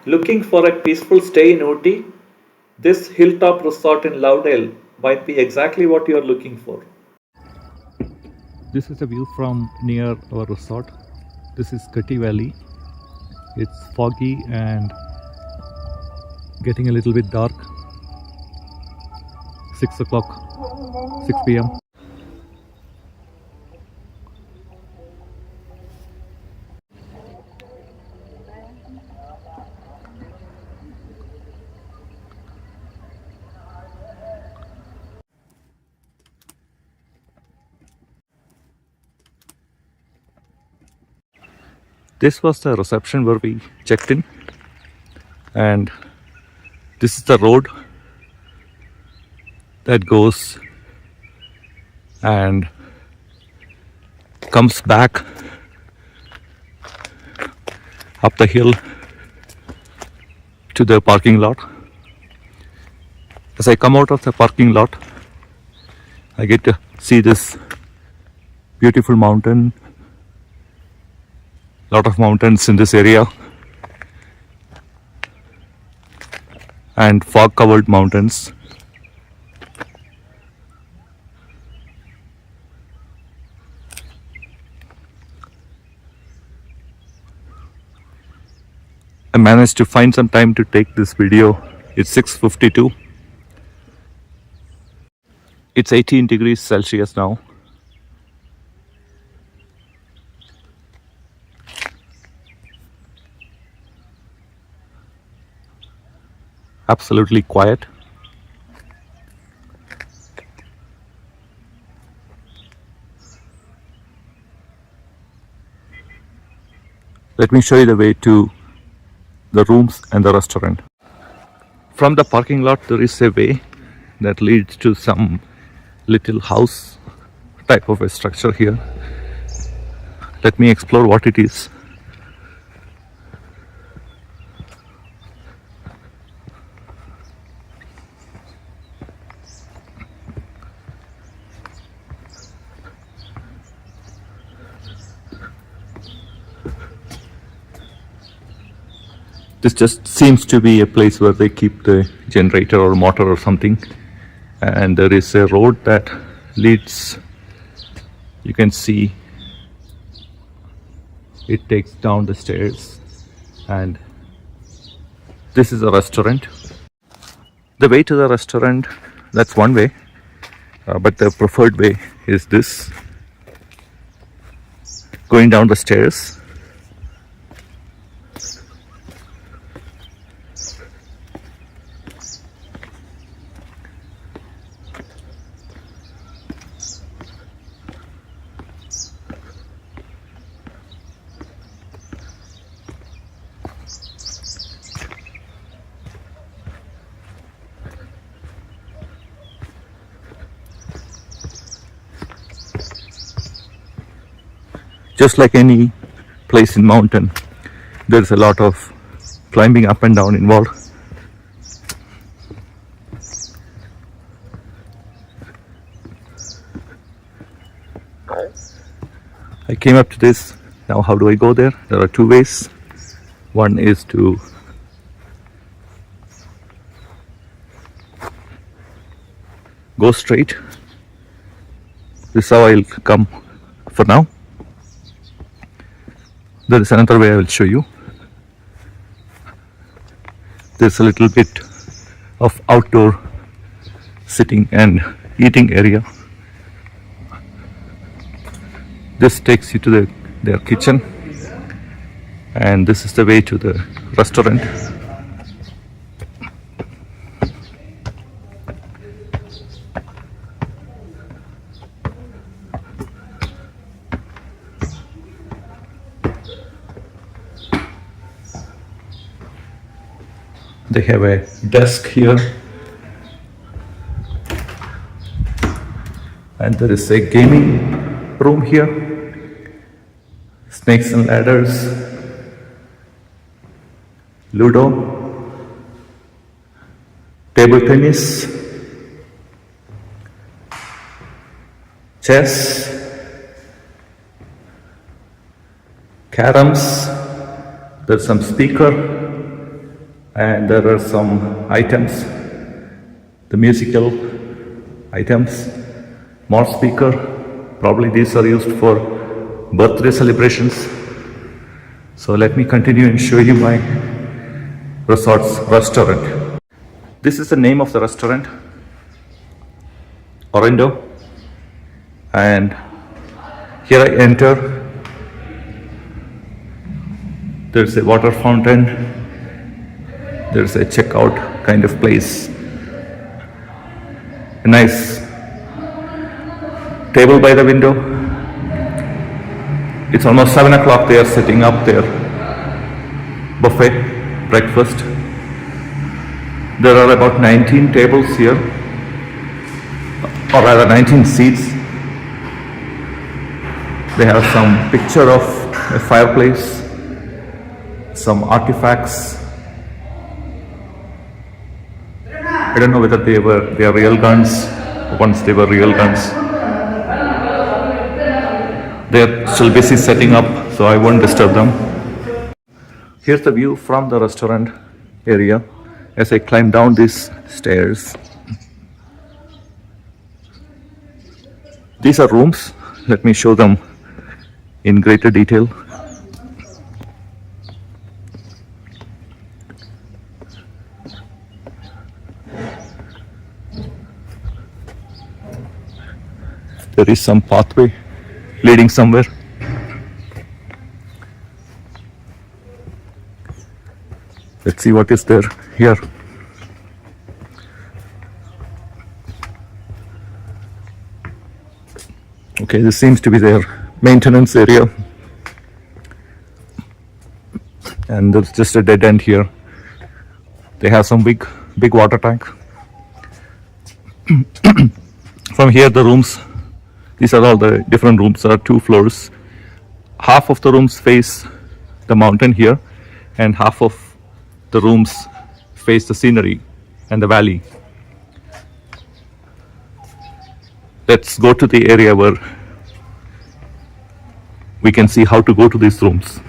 Looking for a peaceful stay in Ooty? This hilltop resort in Lovedale might be exactly what you are looking for. This is a view from near our resort. This is Kati Valley. It's foggy and getting a little bit dark. 6 o'clock, 6 p.m. This was the reception where we checked in, and this is the road that goes and comes back up the hill to the parking lot. As I come out of the parking lot, I get to see this beautiful mountain. Lot of mountains in this area and fog covered mountains. I managed to find some time to take this video. It's 6:52. It's 18 degrees Celsius now. Absolutely quiet. Let me show you the way to the rooms and the restaurant. From the parking lot, there is a way that leads to some little house type of a structure here. Let me explore what it is. This just seems to be a place where they keep the generator or motor or something. And there is a road that leads, you can see it takes down the stairs, and this is a restaurant. The way to the restaurant, that's one way, but the preferred way is this, going down the stairs. Just like any place in mountain, there's a lot of climbing up and down involved. I came up to this. Now how do I go there? There are two ways. One is to go straight. This is how I'll come for now. There is another way I will show you. There's a little bit of outdoor sitting and eating area. This takes you to their kitchen, and this is the way to the restaurant. They have a desk here, and there is a gaming room here, snakes and ladders, Ludo, table tennis, chess, caroms. There's some speaker, And there are some items, the musical items, more speaker. Probably these are used for birthday celebrations. So let me continue and show you my resort's restaurant. This is the name of the restaurant, Orendo. And here I enter. There's a water fountain. There's a checkout kind of place. A nice table by the window. It's almost 7 o'clock. They are setting up their buffet breakfast. There are about 19 tables here, or rather 19 seats. They have some picture of a fireplace, some artifacts. I don't know whether they are real guns. Once they were real guns. They're still busy setting up, so I won't disturb them. Here's the view from the restaurant area as I climb down these stairs. These are rooms. Let me show them in greater detail. There is some pathway leading somewhere. Let's see what is there here. Okay, this seems to be their maintenance area. And there's just a dead end here. They have some big water tank. From here, the rooms, these are all the different rooms, there are 2 floors. Half of the rooms face the mountain here, and half of the rooms face the scenery and the valley. Let's go to the area where we can see how to go to these rooms.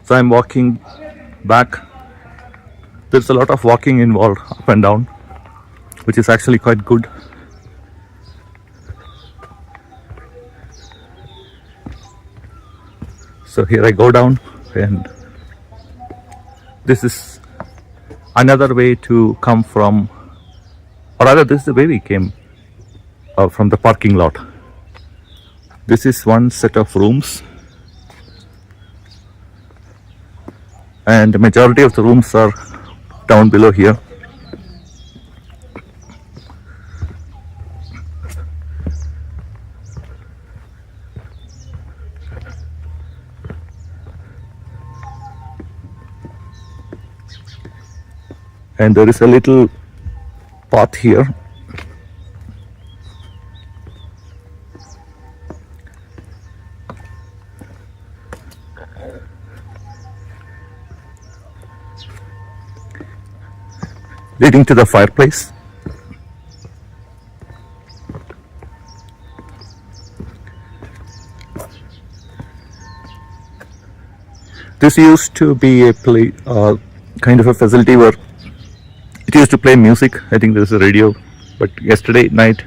So I'm walking back. There's a lot of walking involved, up and down, which is actually quite good. So here I go down, and this is another way to come from, or rather this is the way we came from the parking lot. This is one set of rooms, and the majority of the rooms are down below here. And there is a little path here. Leading to the fireplace. This used to be a kind of a facility where it used to play music. I think there's a radio, but yesterday night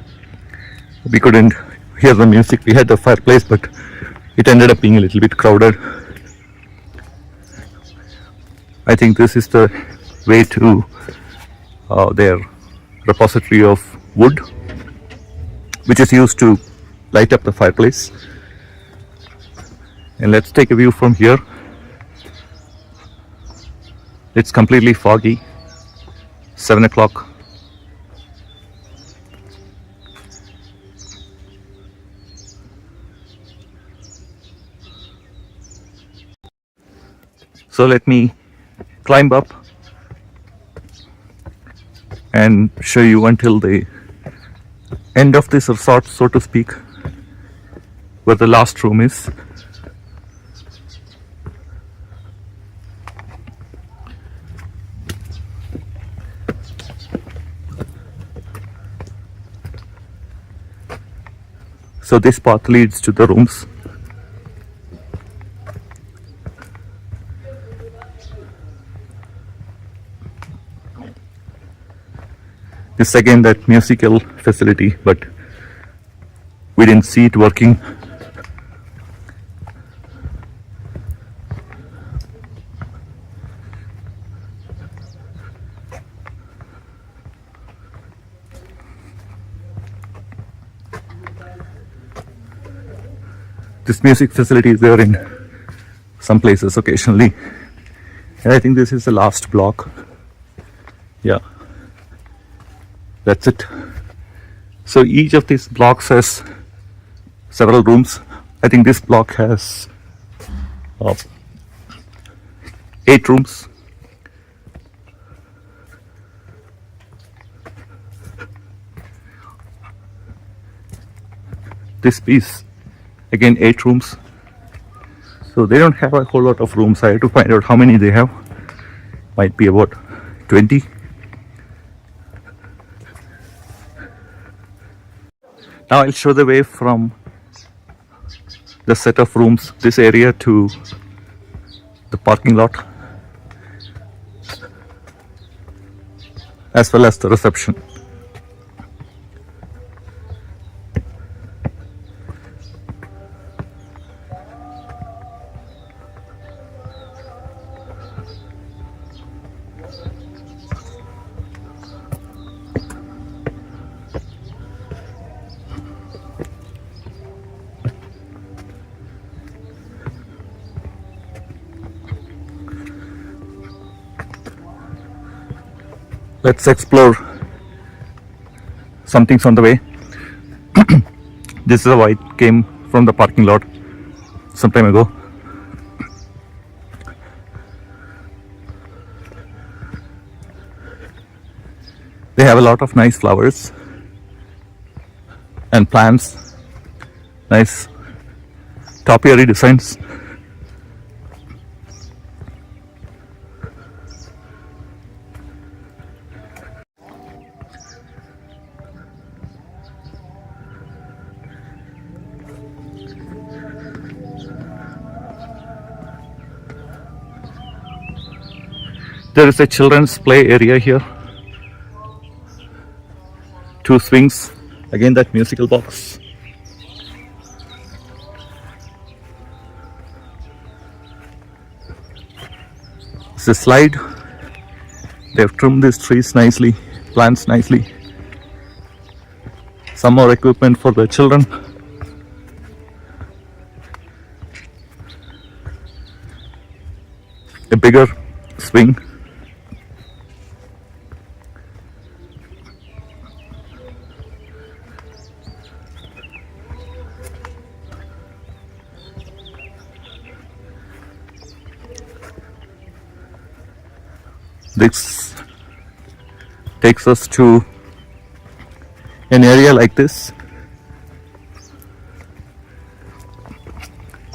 we couldn't hear the music. We had the fireplace, but it ended up being a little bit crowded. I think this is the way to their repository of wood, which is used to light up the fireplace. And let's take a view from here. It's completely foggy. 7 o'clock. So let me climb up and show you until the end of this resort, so to speak, where the last room is. So this path leads to the rooms. This again that musical facility, but we didn't see it working. This music facility is there in some places occasionally. And I think this is the last block. Yeah, that's it. So each of these blocks has several rooms. I think this block has 8 rooms. This piece, again 8 rooms. So they don't have a whole lot of rooms. I have to find out how many they have. Might be about 20. Now I'll show the way from the set of rooms, this area, to the parking lot, as well as the reception. Let's explore some things on the way. This is how I came from the parking lot some time ago. They have a lot of nice flowers and plants, nice topiary designs. There is a children's play area here. 2 swings, again that musical box. It's a slide. They have trimmed these trees nicely, plants nicely. Some more equipment for the children. A bigger swing. This takes us to an area like this.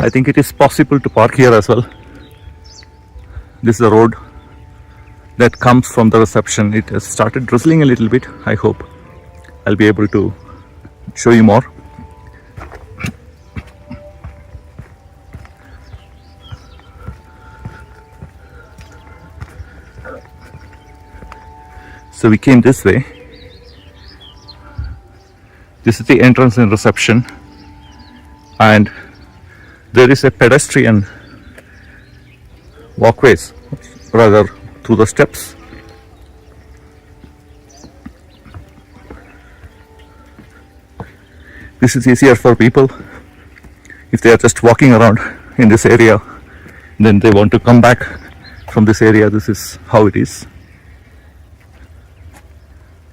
I think it is possible to park here as well. This is the road that comes from the reception. It has started drizzling a little bit. I hope I'll be able to show you more. So we came this way. This is the entrance and reception, and there is a pedestrian walkways, rather, through the steps. This is easier for people if they are just walking around in this area, then they want to come back from this area. This is how it is.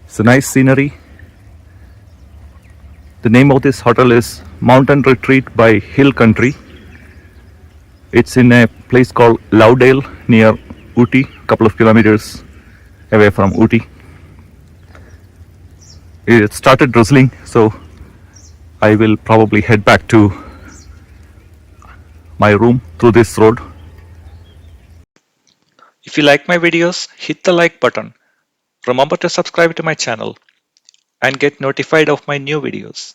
It's a nice scenery. The name of this hotel is Mountain Retreat by Hill Country. It's in a place called Lovedale near Ooty, a couple of kilometers away from Ooty. It started drizzling, so I will probably head back to my room through this road. If you like my videos, hit the like button. Remember to subscribe to my channel and get notified of my new videos.